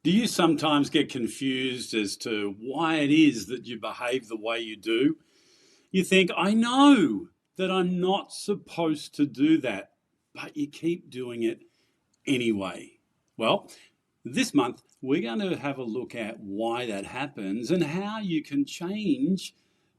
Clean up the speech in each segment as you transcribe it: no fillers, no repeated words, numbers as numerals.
Do you sometimes get confused as to why it is that you behave the way you do? You think, I know that I'm not supposed to do that, but you keep doing it anyway. Well, this month we're going to have a look at why that happens and how you can change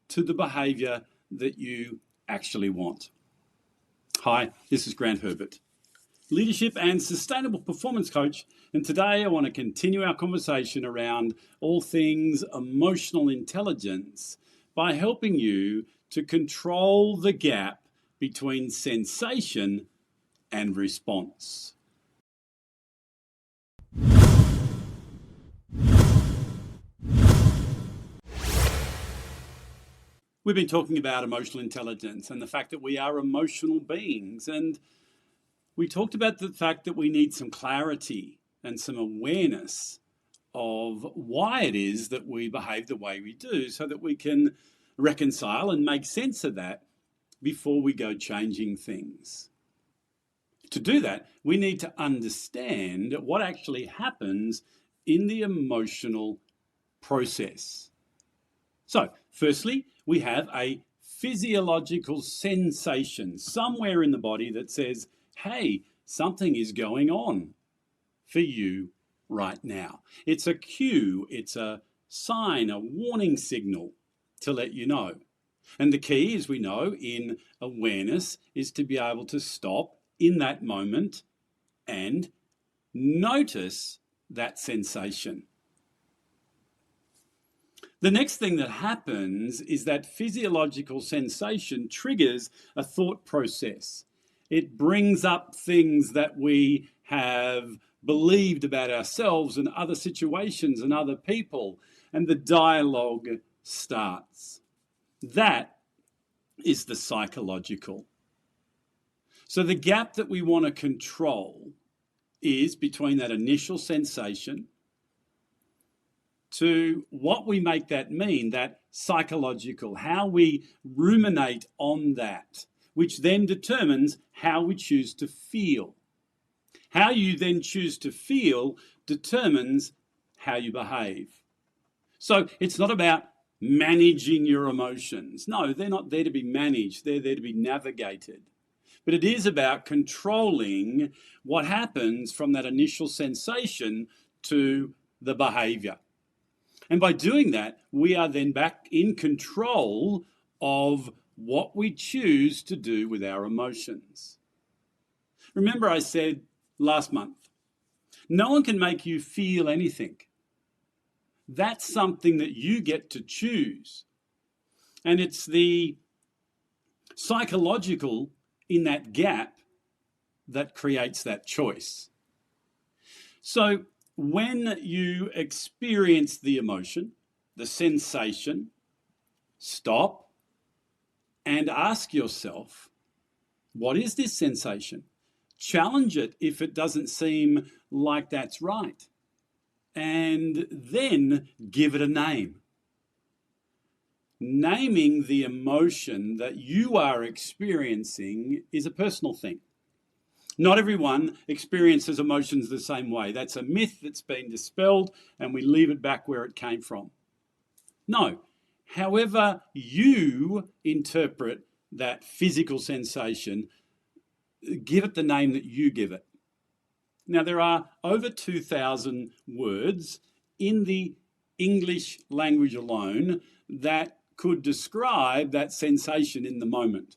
to the behaviour that you actually want. Hi, this is Grant Herbert, leadership and sustainable performance coach, and today I want to continue our conversation around all things emotional intelligence by helping you to control the gap between sensation and response. We've been talking about emotional intelligence and the fact that we are emotional beings, and we talked about the fact that we need some clarity and some awareness of why it is that we behave the way we do so that we can reconcile and make sense of that before we go changing things. To do that, we need to understand what actually happens in the emotional process. So, firstly, we have a physiological sensation somewhere in the body that says, hey, something is going on for you right now. It's a cue, it's a sign, a warning signal to let you know. And the key, as we know, in awareness is to be able to stop in that moment and notice that sensation. The next thing that happens is that physiological sensation triggers a thought process. It brings up things that we have believed about ourselves and other situations and other people, and the dialogue starts. That is the psychological. So the gap that we want to control is between that initial sensation to what we make that mean, that psychological, how we ruminate on that, which then determines how we choose to feel. How you then choose to feel determines how you behave. So it's not about managing your emotions. No, they're not there to be managed. They're there to be navigated. But it is about controlling what happens from that initial sensation to the behaviour. And by doing that, we are then back in control of what we choose to do with our emotions. Remember I said last month, no one can make you feel anything. That's something that you get to choose. And it's the psychological in that gap that creates that choice. So when you experience the emotion, the sensation, stop and ask yourself, what is this sensation? Challenge it if it doesn't seem like that's right. And then give it a name. Naming the emotion that you are experiencing is a personal thing. Not everyone experiences emotions the same way. That's a myth that's been dispelled, and we leave it back where it came from. No, however you interpret that physical sensation, give it the name that you give it. Now, there are over 2,000 words in the English language alone that could describe that sensation in the moment.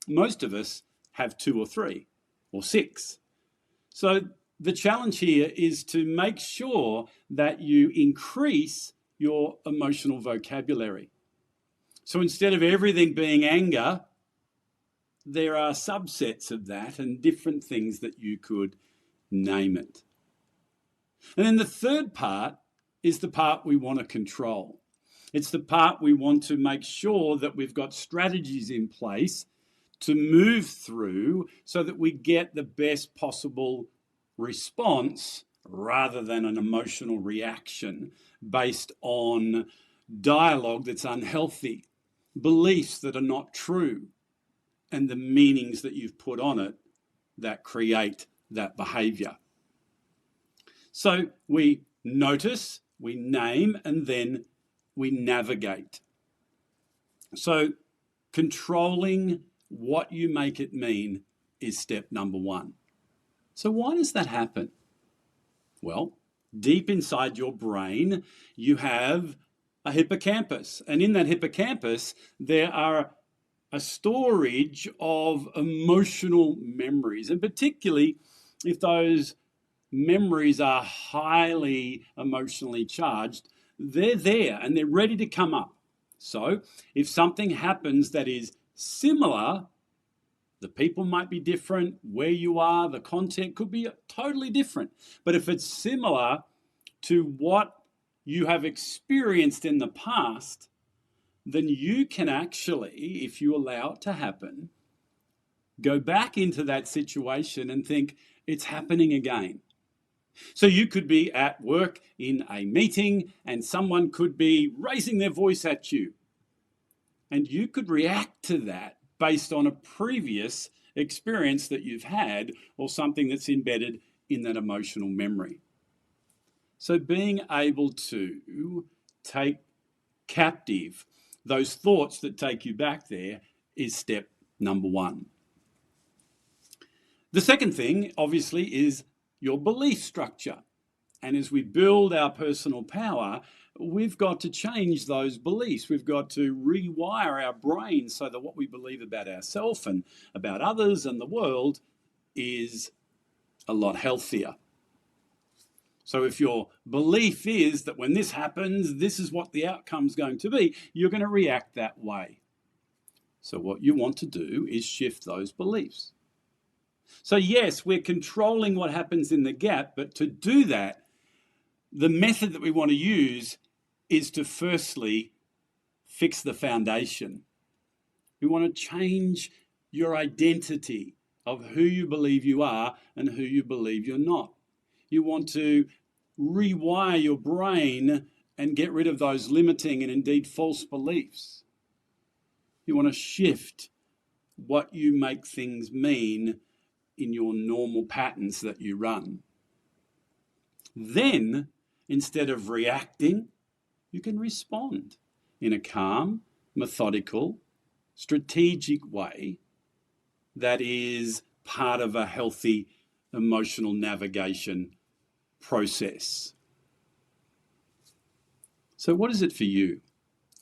Most of us have 2 or 3 or 6. So the challenge here is to make sure that you increase your emotional vocabulary. So instead of everything being anger, there are subsets of that and different things that you could name it. And then the third part is the part we want to control. It's the part we want to make sure that we've got strategies in place to move through so that we get the best possible response rather than an emotional reaction based on dialogue that's unhealthy, beliefs that are not true, and the meanings that you've put on it that create that behaviour. So we notice, we name, and then we navigate. So controlling what you make it mean is step number one. So why does that happen? Well, deep inside your brain, you have a hippocampus. And in that hippocampus, there are a storage of emotional memories. And particularly if those memories are highly emotionally charged, they're there and they're ready to come up. So if something happens that is similar, the people might be different, where you are, the content could be totally different. But if it's similar to what you have experienced in the past, then you can actually, if you allow it to happen, go back into that situation and think it's happening again. So you could be at work in a meeting and someone could be raising their voice at you. And you could react to that based on a previous experience that you've had or something that's embedded in that emotional memory. So being able to take captive those thoughts that take you back there is step number one. The second thing, obviously, is your belief structure. And as we build our personal power, we've got to change those beliefs. We've got to rewire our brain so that what we believe about ourselves and about others and the world is a lot healthier. So if your belief is that when this happens, this is what the outcome's going to be, you're going to react that way. So what you want to do is shift those beliefs. So yes, we're controlling what happens in the gap, but to do that, the method that we want to use is to firstly fix the foundation. We want to change your identity of who you believe you are and who you believe you're not. You want to rewire your brain and get rid of those limiting and indeed false beliefs. You want to shift what you make things mean in your normal patterns that you run. Then, instead of reacting, you can respond in a calm, methodical, strategic way that is part of a healthy emotional navigation process. So what is it for you?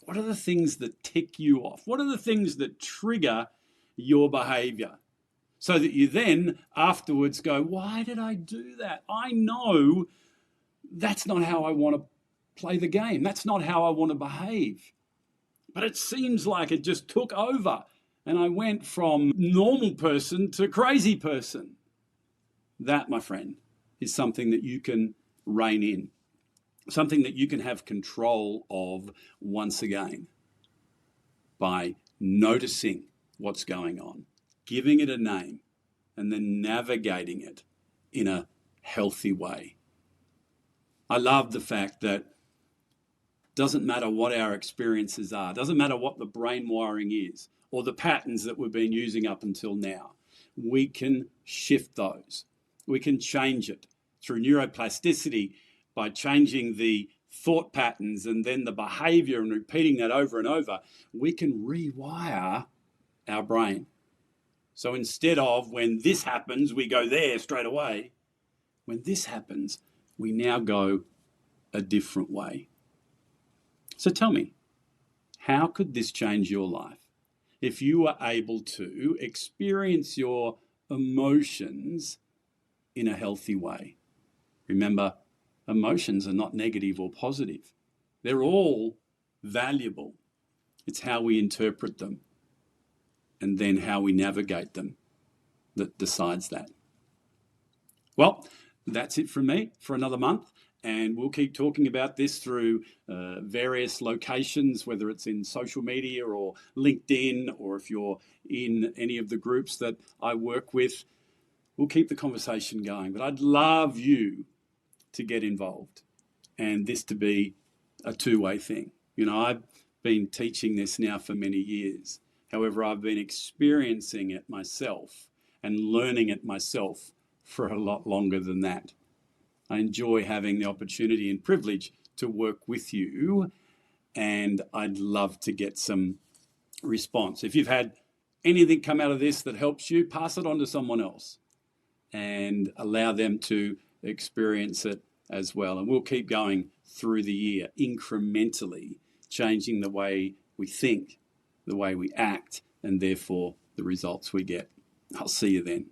What are the things that tick you off? What are the things that trigger your behavior? So that you then afterwards go, why did I do that? I know that's not how I want to play the game. That's not how I want to behave. But it seems like it just took over and I went from normal person to crazy person. That, my friend, is something that you can rein in, something that you can have control of once again by noticing what's going on, giving it a name, and then navigating it in a healthy way. I love the fact that it doesn't matter what our experiences are, doesn't matter what the brain wiring is, or the patterns that we've been using up until now. We can shift those. We can change it through neuroplasticity by changing the thought patterns and then the behavior and repeating that over and over. We can rewire our brain. So instead of when this happens, we go there straight away. When this happens, we now go a different way. So tell me, how could this change your life if you were able to experience your emotions in a healthy way? Remember, emotions are not negative or positive. They're all valuable. It's how we interpret them and then how we navigate them that decides that. Well, that's it from me for another month. And we'll keep talking about this through various locations, whether it's in social media or LinkedIn, or if you're in any of the groups that I work with. We'll keep the conversation going. But I'd love you to get involved and this to be a two-way thing. You know, I've been teaching this now for many years. However, I've been experiencing it myself and learning it myself for a lot longer than that. I enjoy having the opportunity and privilege to work with you, and I'd love to get some response. If you've had anything come out of this that helps you, pass it on to someone else and allow them to experience it as well. And we'll keep going through the year, incrementally changing the way we think, the way we act, and therefore the results we get. I'll see you then.